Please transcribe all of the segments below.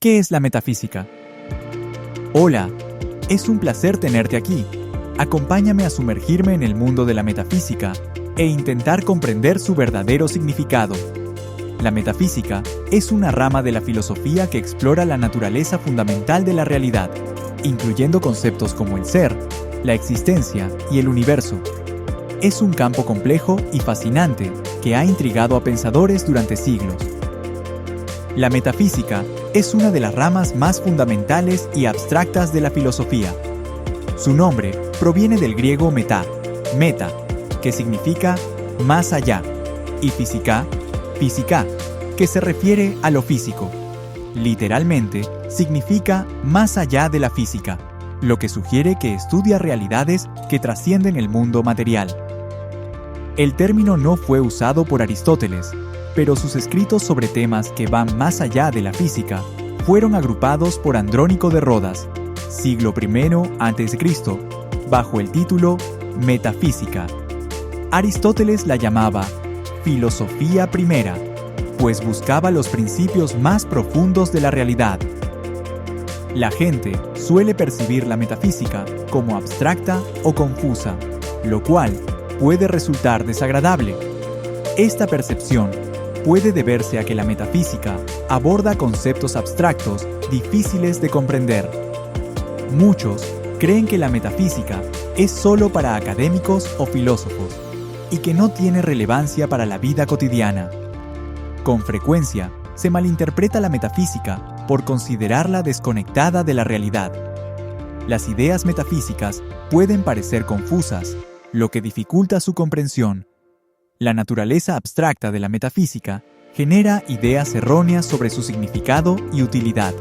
¿Qué es la metafísica? Hola, es un placer tenerte aquí. Acompáñame a sumergirme en el mundo de la metafísica e intentar comprender su verdadero significado. La metafísica es una rama de la filosofía que explora la naturaleza fundamental de la realidad, incluyendo conceptos como el ser, la existencia y el universo. Es un campo complejo y fascinante que ha intrigado a pensadores durante siglos. La metafísica es una de las ramas más fundamentales y abstractas de la filosofía. Su nombre proviene del griego meta, que significa más allá, y física, que se refiere a lo físico. Literalmente, significa más allá de la física, lo que sugiere que estudia realidades que trascienden el mundo material. El término no fue usado por Aristóteles, pero sus escritos sobre temas que van más allá de la física fueron agrupados por Andrónico de Rodas, siglo I a.C., bajo el título Metafísica. Aristóteles la llamaba filosofía primera, pues buscaba los principios más profundos de la realidad. La gente suele percibir la metafísica como abstracta o confusa, lo cual puede resultar desagradable. Esta percepción puede deberse a que la metafísica aborda conceptos abstractos difíciles de comprender. Muchos creen que la metafísica es solo para académicos o filósofos y que no tiene relevancia para la vida cotidiana. Con frecuencia, se malinterpreta la metafísica por considerarla desconectada de la realidad. Las ideas metafísicas pueden parecer confusas, lo que dificulta su comprensión. La naturaleza abstracta de la metafísica genera ideas erróneas sobre su significado y utilidad.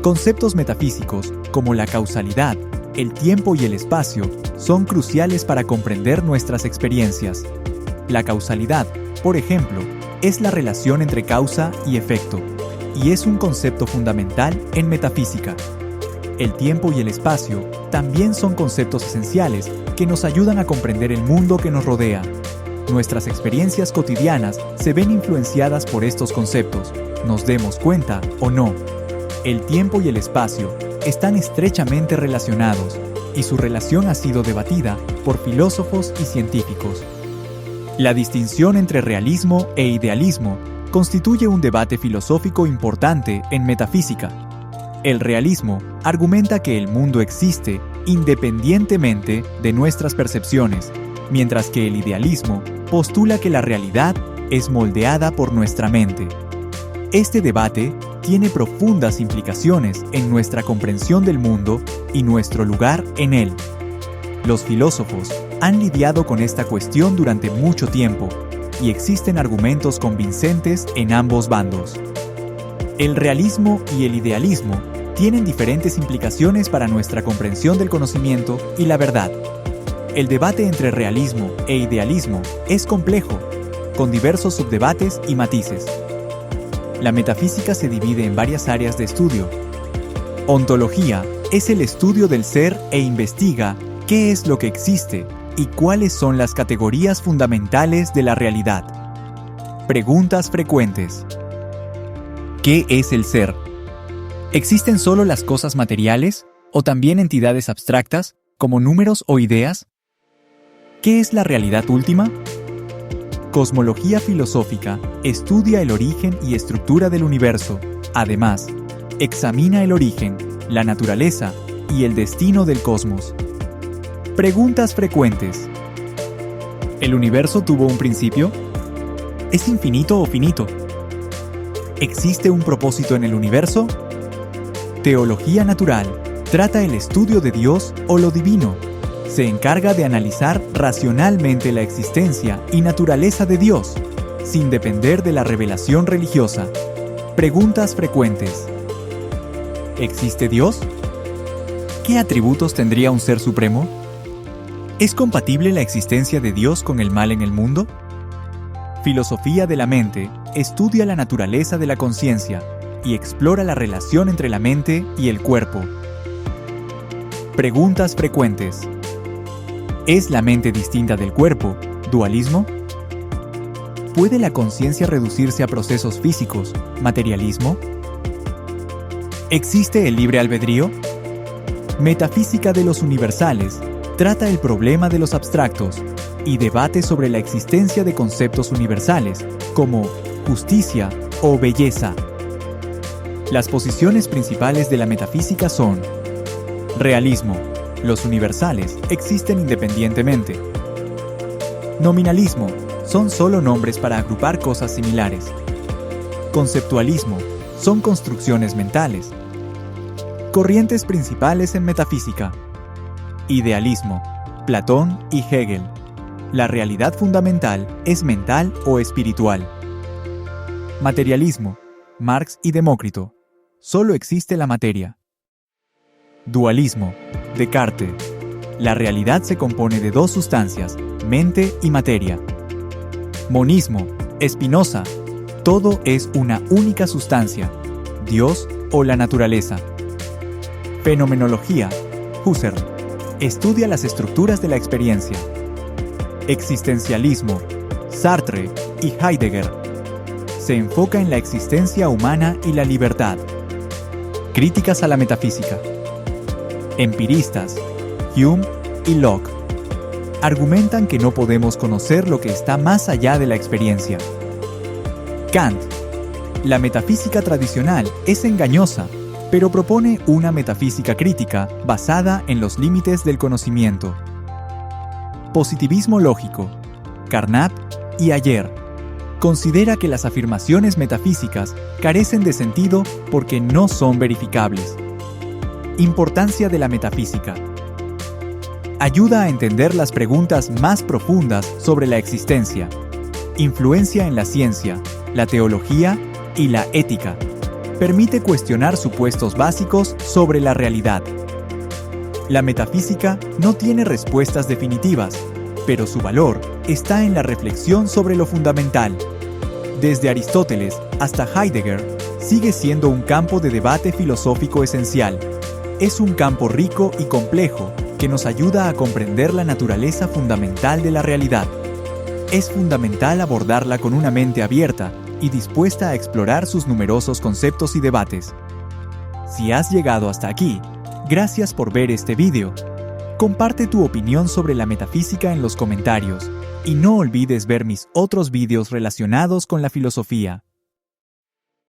Conceptos metafísicos como la causalidad, el tiempo y el espacio son cruciales para comprender nuestras experiencias. La causalidad, por ejemplo, es la relación entre causa y efecto, y es un concepto fundamental en metafísica. El tiempo y el espacio también son conceptos esenciales que nos ayudan a comprender el mundo que nos rodea. Nuestras experiencias cotidianas se ven influenciadas por estos conceptos, nos demos cuenta o no. El tiempo y el espacio están estrechamente relacionados, y su relación ha sido debatida por filósofos y científicos. La distinción entre realismo e idealismo constituye un debate filosófico importante en metafísica. El realismo argumenta que el mundo existe independientemente de nuestras percepciones, mientras que el idealismo postula que la realidad es moldeada por nuestra mente. Este debate tiene profundas implicaciones en nuestra comprensión del mundo y nuestro lugar en él. Los filósofos han lidiado con esta cuestión durante mucho tiempo, y existen argumentos convincentes en ambos bandos. El realismo y el idealismo tienen diferentes implicaciones para nuestra comprensión del conocimiento y la verdad. El debate entre realismo e idealismo es complejo, con diversos subdebates y matices. La metafísica se divide en varias áreas de estudio. Ontología es el estudio del ser e investiga qué es lo que existe y cuáles son las categorías fundamentales de la realidad. Preguntas frecuentes. ¿Qué es el ser? ¿Existen solo las cosas materiales o también entidades abstractas como números o ideas? ¿Qué es la realidad última? Cosmología filosófica estudia el origen y estructura del universo. Además, examina el origen, la naturaleza y el destino del cosmos. Preguntas frecuentes. ¿El universo tuvo un principio? ¿Es infinito o finito? ¿Existe un propósito en el universo? Teología natural trata el estudio de Dios o lo divino. Se encarga de analizar racionalmente la existencia y naturaleza de Dios, sin depender de la revelación religiosa. Preguntas frecuentes. ¿Existe Dios? ¿Qué atributos tendría un ser supremo? ¿Es compatible la existencia de Dios con el mal en el mundo? Filosofía de la mente estudia la naturaleza de la conciencia y explora la relación entre la mente y el cuerpo. Preguntas frecuentes. ¿Es la mente distinta del cuerpo? ¿Dualismo? ¿Puede la conciencia reducirse a procesos físicos? ¿Materialismo? ¿Existe el libre albedrío? Metafísica de los universales trata el problema de los abstractos y debate sobre la existencia de conceptos universales como justicia o belleza. Las posiciones principales de la metafísica son: realismo, los universales existen independientemente. Nominalismo, son solo nombres para agrupar cosas similares. Conceptualismo, son construcciones mentales. Corrientes principales en metafísica. Idealismo, Platón y Hegel. La realidad fundamental es mental o espiritual. Materialismo, Marx y Demócrito. Solo existe la materia. Dualismo, Descartes. La realidad se compone de dos sustancias, mente y materia. Monismo, Spinoza. Todo es una única sustancia, Dios o la naturaleza. Fenomenología, Husserl. Estudia las estructuras de la experiencia. Existencialismo, Sartre y Heidegger. Se enfoca en la existencia humana y la libertad. Críticas a la metafísica. Empiristas, Hume y Locke. Argumentan que no podemos conocer lo que está más allá de la experiencia. Kant. La metafísica tradicional es engañosa, pero propone una metafísica crítica basada en los límites del conocimiento. Positivismo lógico, Carnap y Ayer. Considera que las afirmaciones metafísicas carecen de sentido porque no son verificables. Importancia de la metafísica. Ayuda a entender las preguntas más profundas sobre la existencia. Influencia en la ciencia, la teología y la ética. Permite cuestionar supuestos básicos sobre la realidad. La metafísica no tiene respuestas definitivas, pero su valor está en la reflexión sobre lo fundamental. Desde Aristóteles hasta Heidegger, sigue siendo un campo de debate filosófico esencial. Es un campo rico y complejo que nos ayuda a comprender la naturaleza fundamental de la realidad. Es fundamental abordarla con una mente abierta y dispuesta a explorar sus numerosos conceptos y debates. Si has llegado hasta aquí, gracias por ver este video. Comparte tu opinión sobre la metafísica en los comentarios y no olvides ver mis otros videos relacionados con la filosofía.